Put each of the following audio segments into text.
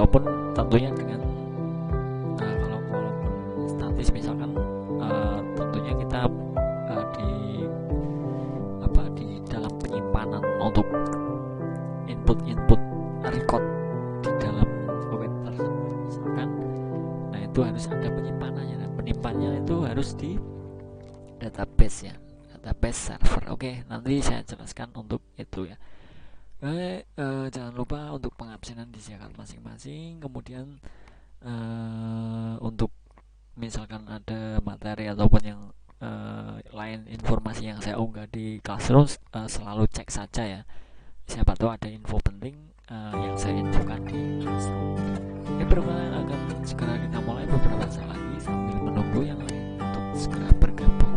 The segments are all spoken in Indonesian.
ataupun tentunya dengan kalau walaupun statis misalkan tentunya kita di dalam penyimpanan untuk input record di dalam web tersebut misalkan, nah itu harus ada penyimpanannya, dan penyimpanannya itu harus di database ya, database server. Oke, nanti saya jelaskan untuk itu ya. Jangan lupa untuk pengabsenan disiapkan masing-masing. Kemudian untuk misalkan ada materi ataupun yang lain informasi yang saya unggah di Classroom, selalu cek saja ya, siapa tahu ada info penting yang saya infokan di Classroom. Perkenalan akan segera kita mulai beberapa saat lagi sambil menunggu yang lain untuk segera bergabung.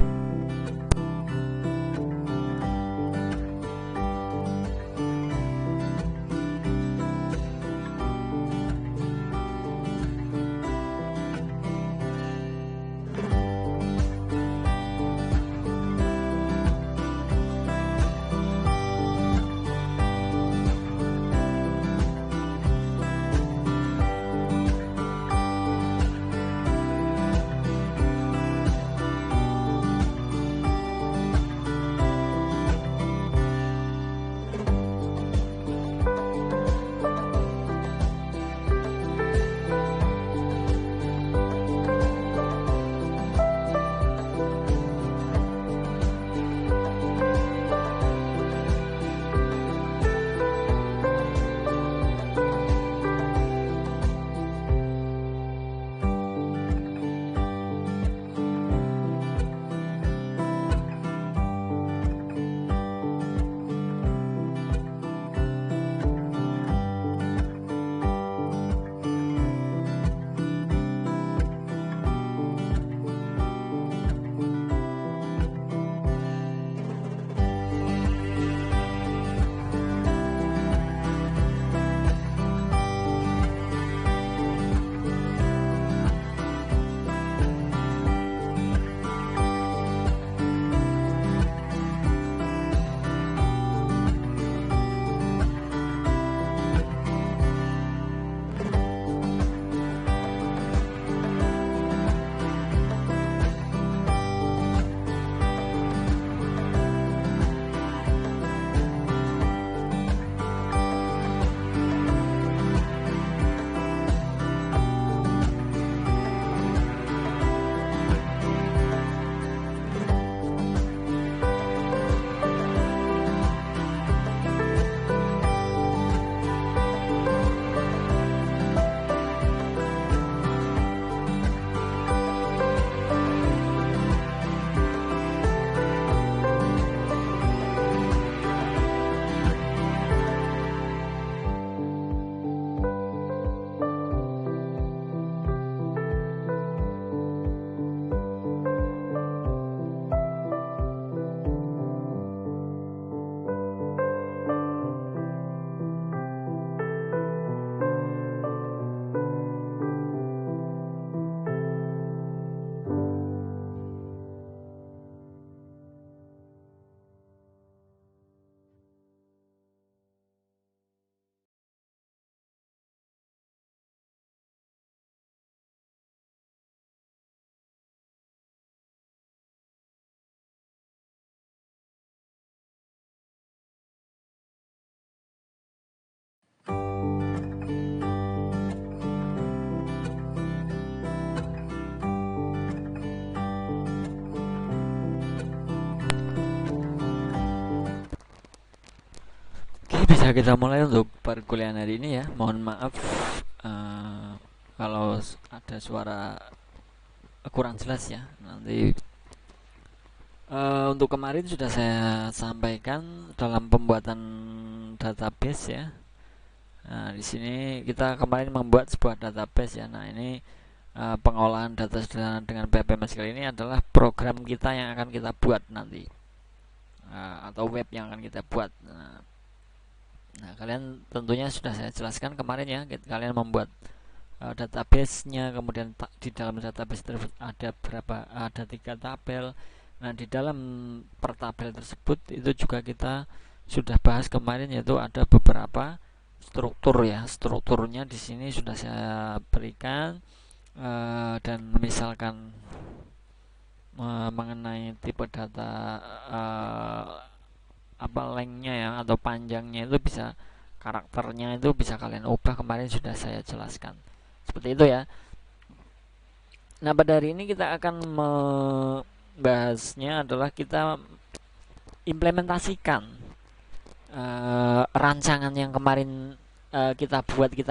Bisa kita mulai untuk perkuliahan hari ini ya. Mohon maaf kalau ada suara kurang jelas ya. Nanti untuk kemarin sudah saya sampaikan dalam pembuatan database ya. Nah, di sini kita kemarin membuat sebuah database ya. Nah, ini pengolahan data sederhana dengan PHP MySQL ini adalah program kita yang akan kita buat nanti, atau web yang akan kita buat. Nah, kalian tentunya sudah saya jelaskan kemarin ya, kalian membuat database-nya, kemudian di dalam database tersebut ada 3 tabel. Nah, di dalam per tabel tersebut itu juga kita sudah bahas kemarin, yaitu ada beberapa struktur ya. Strukturnya di sini sudah saya berikan, dan misalkan mengenai tipe data, apa lengthnya ya atau panjangnya itu bisa, karakternya itu bisa kalian ubah, kemarin sudah saya jelaskan seperti itu ya. Nah, pada hari ini kita akan membahasnya adalah kita implementasikan rancangan yang kemarin kita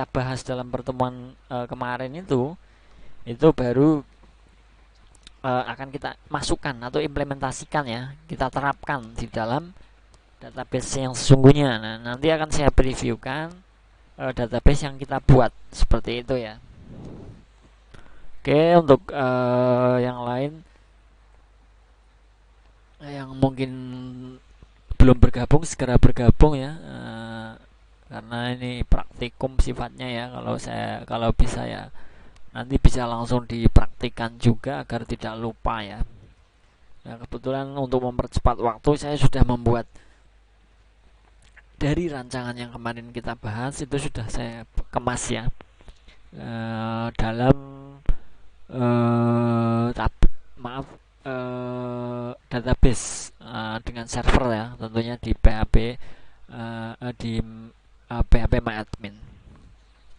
bahas dalam pertemuan kemarin itu baru akan kita masukkan atau implementasikan ya, kita terapkan di dalam database yang sesungguhnya. Nah, nanti akan saya previewkan database yang kita buat seperti itu ya. Oke, untuk yang lain yang mungkin belum bergabung, segera bergabung ya, karena ini praktikum sifatnya ya. Kalau bisa ya nanti bisa langsung dipraktikkan juga agar tidak lupa ya. Nah, kebetulan untuk mempercepat waktu saya sudah membuat dari rancangan yang kemarin kita bahas, itu sudah saya kemas ya dalam database dengan server ya, tentunya di PHP PHP MyAdmin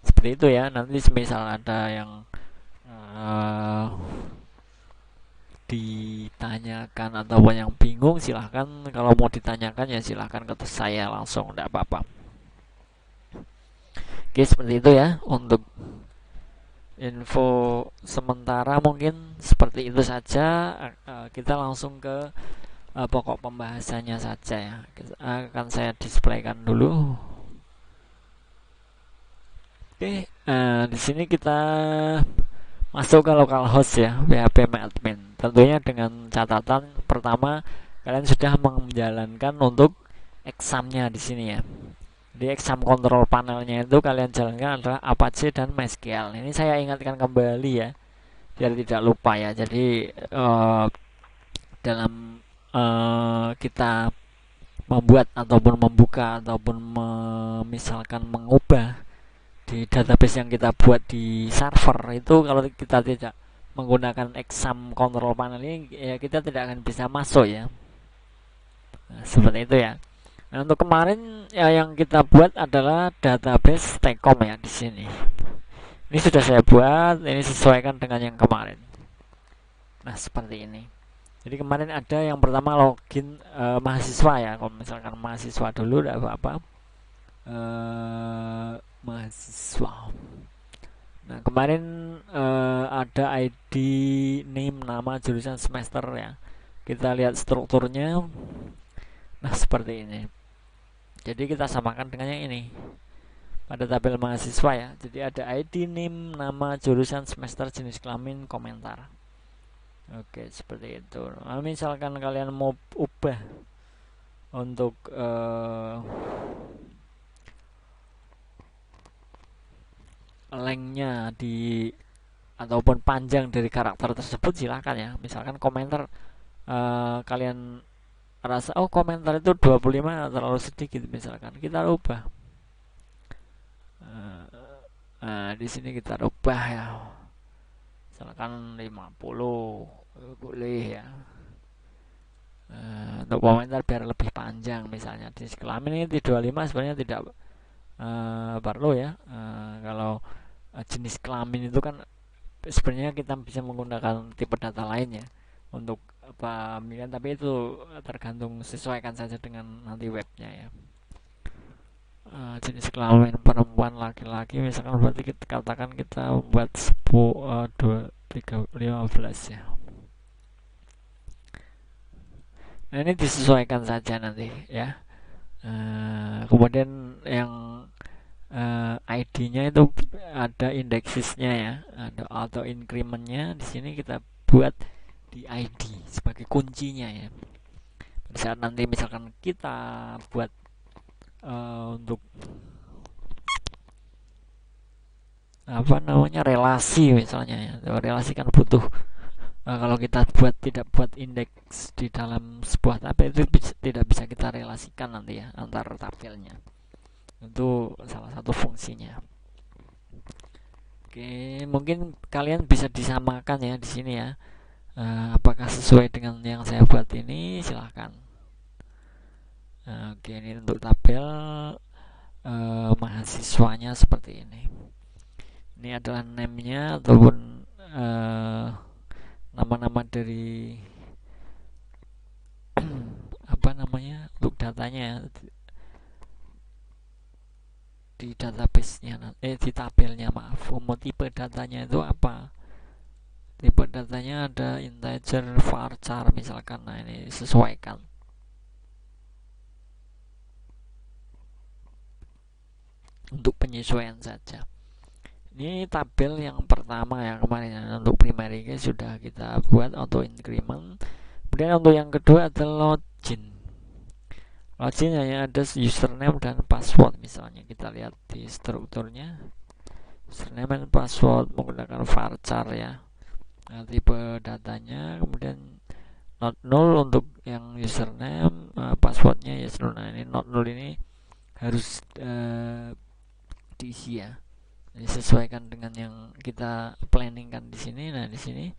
seperti itu ya. Nanti semisal ada yang ditanyakan atau yang bingung, silahkan, kalau mau ditanyakan ya silahkan ke saya langsung, tidak apa-apa. Oke, seperti itu ya untuk info sementara, mungkin seperti itu saja. Kita langsung ke pokok pembahasannya saja ya. Akan saya displaykan dulu. Oke, di sini kita masuk ke localhost ya, PHP MyAdmin. Tentunya dengan catatan pertama, kalian sudah menjalankan untuk examnya di sini ya. Di exam control panelnya itu kalian jalankan adalah Apache dan MySQL. Ini saya ingatkan kembali ya, biar tidak lupa ya. Jadi dalam kita membuat ataupun membuka ataupun misalkan mengubah di database yang kita buat di server itu, kalau kita tidak menggunakan exam control panel ini ya, kita tidak akan bisa masuk ya. Nah, seperti itu ya. Nah, untuk kemarin ya, yang kita buat adalah database Tcom ya di sini. Ini sudah saya buat, ini sesuaikan dengan yang kemarin. Nah, seperti ini. Jadi kemarin ada yang pertama login mahasiswa ya. Kalau misalkan mahasiswa dulu tidak apa-apa. Mahasiswa. Nah, kemarin ada ID, name, nama, jurusan, semester ya. Kita lihat strukturnya. Nah, seperti ini. Jadi kita samakan dengan yang ini pada tabel mahasiswa ya. Jadi ada ID, name, nama, jurusan, semester, jenis kelamin, komentar. Oke, seperti itu. Nah, misalkan kalian mau ubah untuk lengthnya di ataupun panjang dari karakter tersebut, silahkan ya. Misalkan komentar, kalian rasa komentar itu 25 terlalu sedikit, misalkan kita ubah. Nah, di sini kita ubah ya. Misalkan 50 boleh ya. Untuk komentar biar lebih panjang, misalnya di kelamin ini 25 sebenarnya tidak perlu ya. Kalau jenis kelamin itu kan sebenarnya kita bisa menggunakan tipe data lain ya untuk pemilihan, tapi itu tergantung, sesuaikan saja dengan nanti webnya ya. Jenis kelamin perempuan, laki-laki, misalkan berarti kita katakan kita buat 10, 2, 3, 15 ya. Nah, ini disesuaikan saja nanti ya. Kemudian yang ID-nya itu ada indeksisnya ya, ada auto incrementnya. Di sini kita buat di ID sebagai kuncinya ya. Pada saat nanti misalkan kita buat untuk relasi misalnya ya, relasi kan butuh, kalau kita tidak buat indeks di dalam sebuah tabel itu tidak bisa kita relasikan nanti ya antar tabelnya. Itu salah satu fungsinya. Oke, mungkin kalian bisa disamakan ya di sini ya. Apakah sesuai dengan yang saya buat ini? Silahkan. Oke, ini untuk tabel mahasiswanya seperti ini. Ini adalah name-nya ataupun nama-nama dari apa namanya untuk datanya di database-nya, di tabelnya, maaf. Tipe datanya itu apa? Tipe datanya ada integer, varchar misalkan. Nah, ini sesuaikan. Untuk penyesuaian saja. Ini tabel yang pertama ya kemarin, untuk primary key sudah kita buat auto increment. Kemudian untuk yang kedua adalah login. Login hanya ada username dan password. Misalnya kita lihat di strukturnya, username dan password menggunakan varchar ya. Nah, tipe datanya, kemudian not null untuk yang username, passwordnya yes null. Nah, ini not null ini harus diisi ya. Disesuaikan dengan yang kita planningkan di sini. Nah, di sini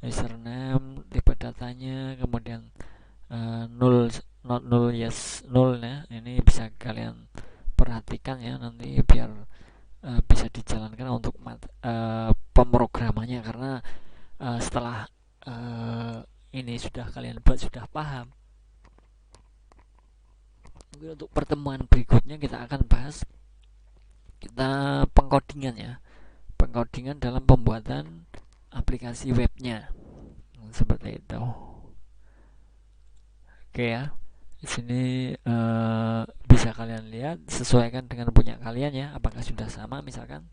username, tipe datanya, kemudian null, not null, yes null ya. Ini bisa kalian perhatikan ya nanti biar bisa dijalankan untuk pemrogramannya, karena setelah ini sudah kalian buat, sudah paham. Mungkin untuk pertemuan berikutnya kita akan bahas pengkodingan ya, pengkodingan dalam pembuatan aplikasi webnya seperti itu. Oke ya, di sini bisa kalian lihat, sesuaikan dengan punya kalian ya, apakah sudah sama misalkan.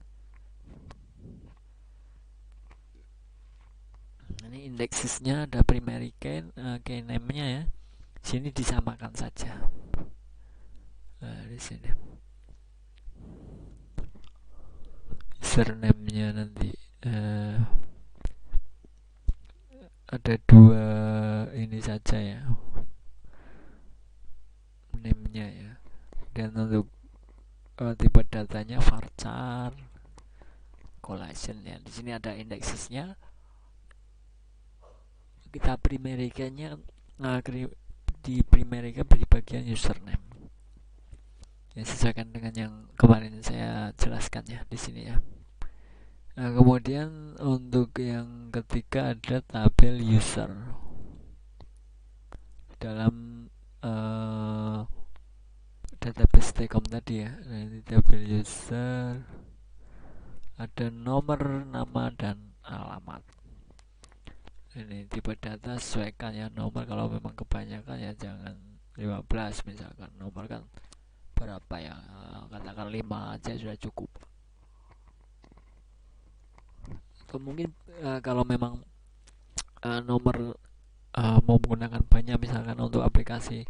Ini indeksisnya ada primary key, key name-nya ya. Sini disamakan saja. Di sini username-nya nanti ada dua ini saja ya, name-nya ya. Dan untuk tipe datanya varchar collection ya. Di sini ada indeksisnya. Kita primary key-nya di primary key di bagian username. Ya, sesuaikan dengan yang kemarin saya jelaskan ya di sini ya. Nah, kemudian untuk yang ketiga ada tabel user. Dalam database Tcom tadi ya. Nah, ini tabel user, ada nomor, nama, dan alamat. Ini tipe data sesuaikan ya, nomor kalau memang kebanyakan ya jangan 15 misalkan, nomor kan berapa ya, katakan 5 aja sudah cukup. Mungkin kalau memang nomor mau menggunakan banyak, misalkan untuk aplikasi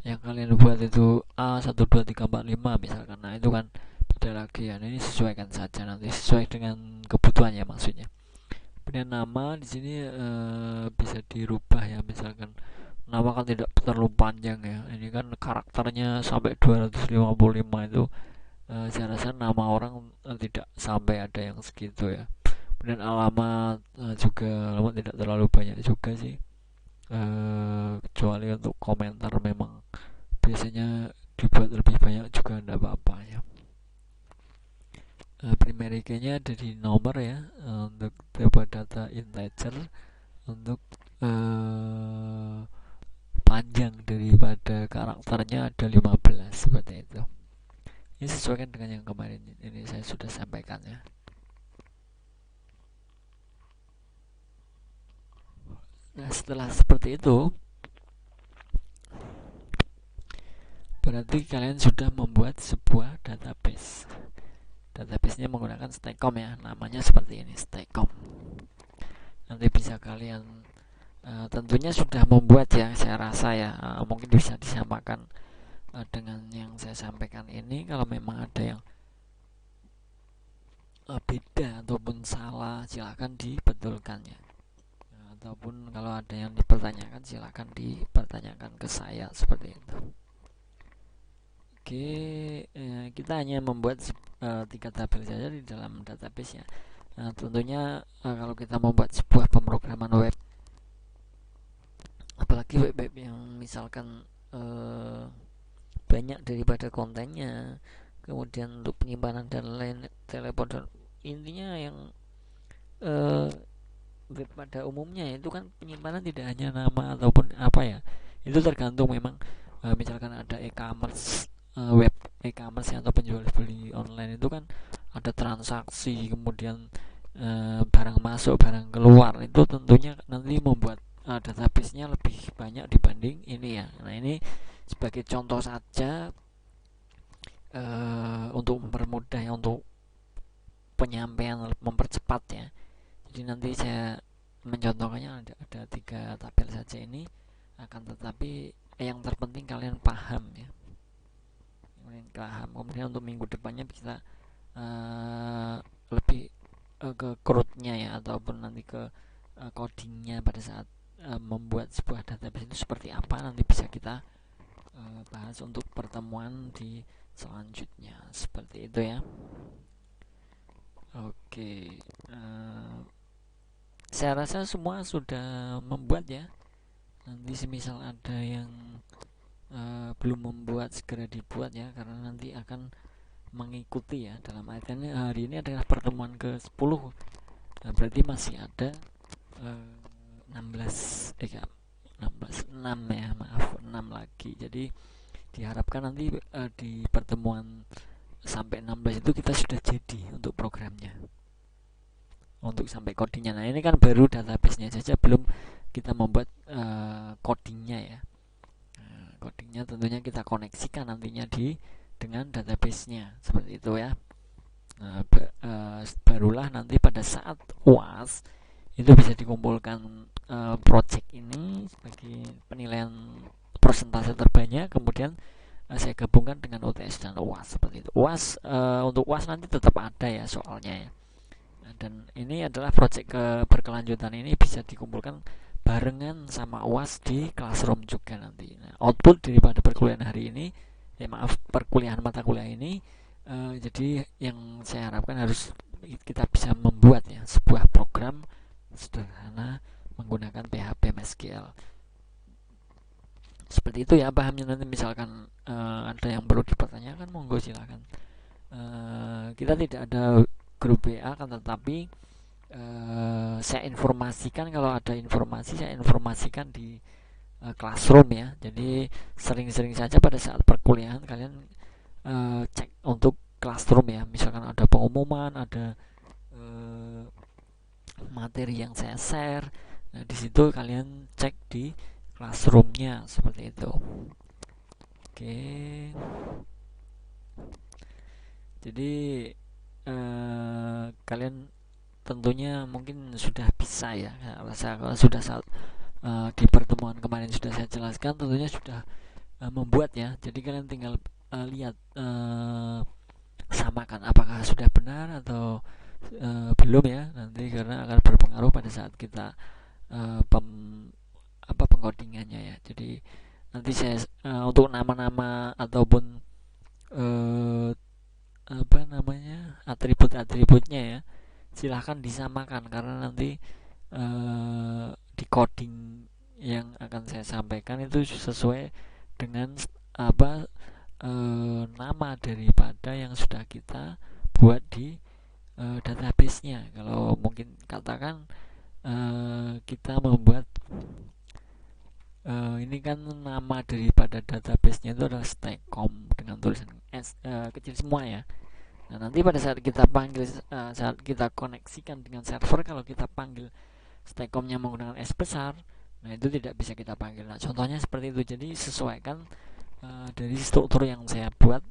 yang kalian buat itu A 1 2 3 4 5 misalkan, nah itu kan beda lagi ya. Ini sesuaikan saja, nanti sesuai dengan kebutuhannya maksudnya. Kemudian nama di sini bisa dirubah ya, misalkan nama kan tidak terlalu panjang ya, ini kan karakternya sampai 255 itu, saya rasa nama orang tidak sampai ada yang segitu ya. Kemudian alamat juga, alamat tidak terlalu banyak juga sih, kecuali untuk komentar memang biasanya dibuat lebih banyak juga tidak apa-apa ya. Primary key-nya ada di nomor ya, untuk tipe data integer, untuk panjang daripada karakternya ada 15 seperti itu. Ini sesuaikan dengan yang kemarin ini saya sudah sampaikan ya. Nah, setelah seperti itu berarti kalian sudah membuat sebuah database. Database-nya menggunakan Tcom ya, namanya seperti ini, Tcom. Nanti bisa kalian tentunya sudah membuat ya, saya rasa ya, mungkin bisa disamakan dengan yang saya sampaikan ini. Kalau memang ada yang beda ataupun salah, silakan dibetulkannya. Ataupun kalau ada yang dipertanyakan, silakan dipertanyakan ke saya seperti itu. Oke, kita hanya membuat 3 tabel saja di dalam database ya. Nah, tentunya kalau kita membuat sebuah pemrograman web, apalagi web-web yang misalkan banyak daripada kontennya, kemudian untuk penyimpanan dan lain telepon dan intinya yang web pada umumnya itu kan penyimpanan tidak hanya nama ataupun apa ya, itu tergantung memang misalkan ada e-commerce, web e-commerce atau penjual beli online itu kan ada transaksi, kemudian barang masuk barang keluar, itu tentunya nanti membuat database-nya lebih banyak dibanding ini ya. Nah, ini sebagai contoh saja untuk mempermudah ya, untuk penyampaian mempercepat ya. Jadi nanti saya mencontohkannya ada 3 tabel saja ini, akan tetapi yang terpenting kalian paham ya, kalian paham. Kemudian untuk minggu depannya bisa lebih ke crudenya ya, ataupun nanti ke codingnya pada saat membuat sebuah database itu seperti apa, nanti bisa kita bahas untuk pertemuan di selanjutnya, seperti itu ya. Oke, saya rasa semua sudah membuat ya. Nanti semisal ada yang belum membuat, segera dibuat ya, karena nanti akan mengikuti ya. Dalam artiannya hari ini adalah pertemuan ke-10, nah, berarti masih ada 16 6 ya, maaf, 6 lagi. Jadi diharapkan nanti di pertemuan sampai 16 itu kita sudah jadi untuk programnya, untuk sampai codingnya. Nah, ini kan baru database-nya saja, belum kita membuat codingnya ya. Codingnya tentunya kita koneksikan nantinya dengan database-nya, seperti itu ya. Nah, barulah nanti pada saat UAS itu bisa dikumpulkan project ini sebagai penilaian persentase terbanyak, kemudian saya gabungkan dengan UTS dan UAS, seperti itu. UAS untuk UAS nanti tetap ada ya soalnya ya. Dan ini adalah project berkelanjutan, ini bisa dikumpulkan barengan sama UAS di classroom juga nanti. Nah, output daripada perkuliahan hari ini, perkuliahan mata kuliah ini, jadi yang saya harapkan harus kita bisa membuat ya sebuah program sederhana menggunakan PHP MySQL. Seperti itu ya pahamnya. Nanti misalkan ada yang perlu dipertanyakan, monggo silakan. Kita tidak ada grup WA, kan, tetapi saya informasikan, kalau ada informasi saya informasikan di classroom ya. Jadi sering-sering saja pada saat perkuliahan kalian cek untuk classroom ya. Misalkan ada pengumuman, ada materi yang saya share, nah di situ kalian cek di classroomnya, seperti itu. Oke, jadi kalian tentunya mungkin sudah bisa ya, kalau sudah di pertemuan kemarin sudah saya jelaskan, tentunya sudah membuat ya. Jadi kalian tinggal lihat, samakan apakah sudah benar atau belum ya, nanti karena akan berpengaruh pada saat kita pengcodingannya ya. Jadi nanti saya untuk nama-nama ataupun atribut-atributnya ya, silahkan disamakan, karena nanti di coding yang akan saya sampaikan itu sesuai dengan nama daripada yang sudah kita buat di database-nya. Kalau mungkin katakan kita membuat ini kan nama daripada database-nya itu adalah Stacom dengan tulisan S kecil semua ya. Nah, nanti pada saat kita panggil, saat kita koneksikan dengan server, kalau kita panggil Stacom-nya menggunakan S besar, nah itu tidak bisa kita panggil. Nah, contohnya seperti itu. Jadi sesuaikan dari struktur yang saya buat,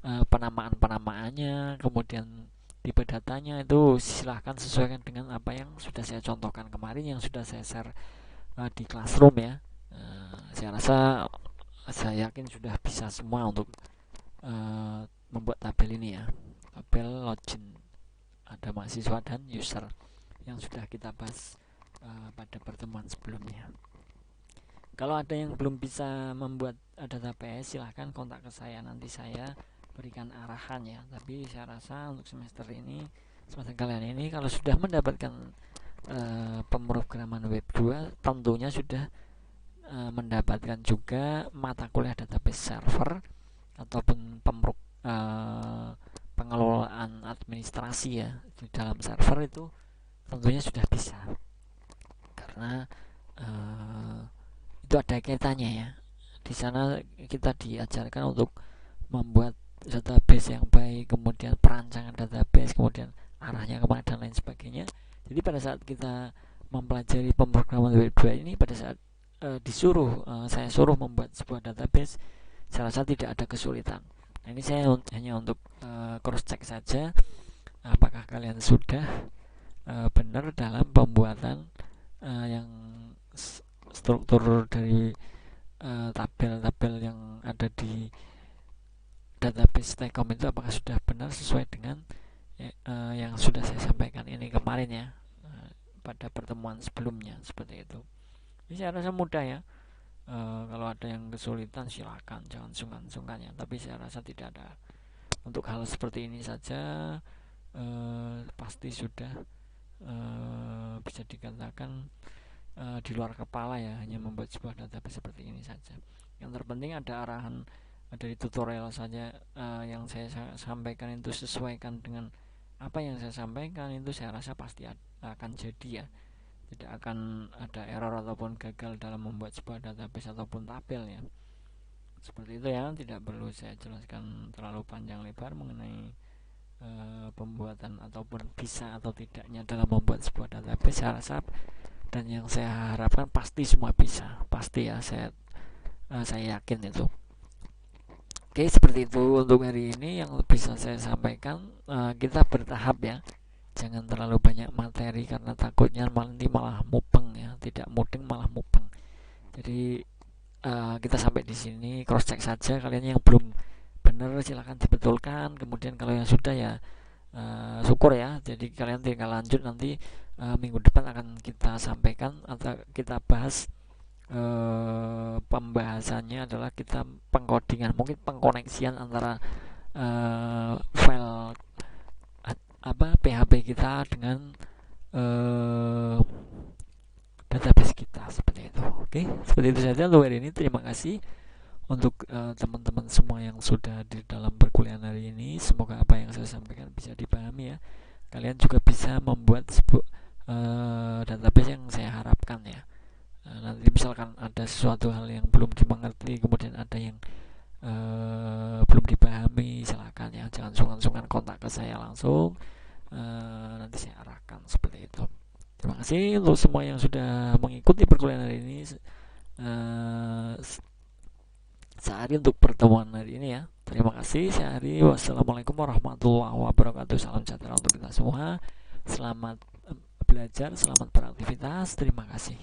penamaan-penamaannya, kemudian tipe datanya itu silahkan sesuaikan dengan apa yang sudah saya contohkan kemarin, yang sudah saya share di classroom ya. Saya rasa, saya yakin sudah bisa semua untuk membuat tabel ini ya, tabel login, ada mahasiswa dan user yang sudah kita bahas pada pertemuan sebelumnya. Kalau ada yang belum bisa membuat database, silahkan kontak ke saya, nanti saya berikan arahan ya. Tapi saya rasa untuk semester kalian ini kalau sudah mendapatkan pemrograman web 2, tentunya sudah mendapatkan juga mata kuliah database server ataupun pengelolaan administrasi ya di dalam server, itu tentunya sudah bisa, karena itu ada kaitannya ya. Di sana kita diajarkan untuk membuat database yang baik, kemudian perancangan database, kemudian arahnya kemana dan lain sebagainya. Jadi pada saat kita mempelajari pemrograman web 2 ini, pada saat saya suruh membuat sebuah database, saya rasa tidak ada kesulitan. Nah, ini saya hanya untuk cross check saja apakah kalian sudah benar dalam pembuatan yang struktur dari tabel-tabel yang ada di database Stacom itu, apakah sudah benar sesuai dengan yang sudah saya sampaikan ini kemarin ya, pada pertemuan sebelumnya, seperti itu. Jadi saya rasa mudah ya. Kalau ada yang kesulitan silakan, jangan sungkan-sungkan ya. Tapi saya rasa tidak ada. Untuk hal seperti ini saja pasti sudah bisa dikatakan di luar kepala ya, hanya membuat sebuah database seperti ini saja. Yang terpenting ada arahan dari tutorial saja. Yang saya sampaikan itu sesuaikan dengan apa yang saya sampaikan, itu saya rasa pasti akan jadi ya. Tidak akan ada error ataupun gagal dalam membuat sebuah database ataupun tabel ya. Seperti itu ya, tidak perlu saya jelaskan terlalu panjang lebar mengenai pembuatan ataupun bisa atau tidaknya dalam membuat sebuah database. Saya rasa dan yang saya harapkan pasti semua bisa, pasti ya, saya yakin itu. Oke, seperti itu untuk hari ini yang bisa saya sampaikan. Kita bertahap ya, jangan terlalu banyak materi karena takutnya nanti malah mupeng ya, tidak mudeng malah mupeng. Jadi kita sampai di sini, cross check saja. Kalian yang belum benar silahkan dibetulkan, kemudian kalau yang sudah ya syukur ya. Jadi kalian tinggal lanjut, nanti minggu depan akan kita sampaikan atau kita bahas. Pembahasannya adalah kita pengkodingan, mungkin pengkoneksian antara file PHP kita dengan database kita, seperti itu. Oke, seperti itu saja untuk hari ini. Terima kasih untuk teman-teman semua yang sudah di dalam perkuliahan hari ini. Semoga apa yang saya sampaikan bisa dipahami ya. Kalian juga bisa membuat sebuah database yang saya harapkan ya. Nanti misalkan ada sesuatu hal yang belum dimengerti, kemudian ada yang belum dipahami, silakan ya, jangan sungkan-sungkan kontak ke saya langsung. Nanti saya arahkan, seperti itu. Terima kasih untuk semua yang sudah mengikuti perkuliahan hari ini. Sehari untuk pertemuan hari ini ya. Terima kasih sehari. Wassalamualaikum warahmatullahi wabarakatuh. Salam sejahtera untuk kita semua. Selamat belajar, selamat beraktivitas. Terima kasih.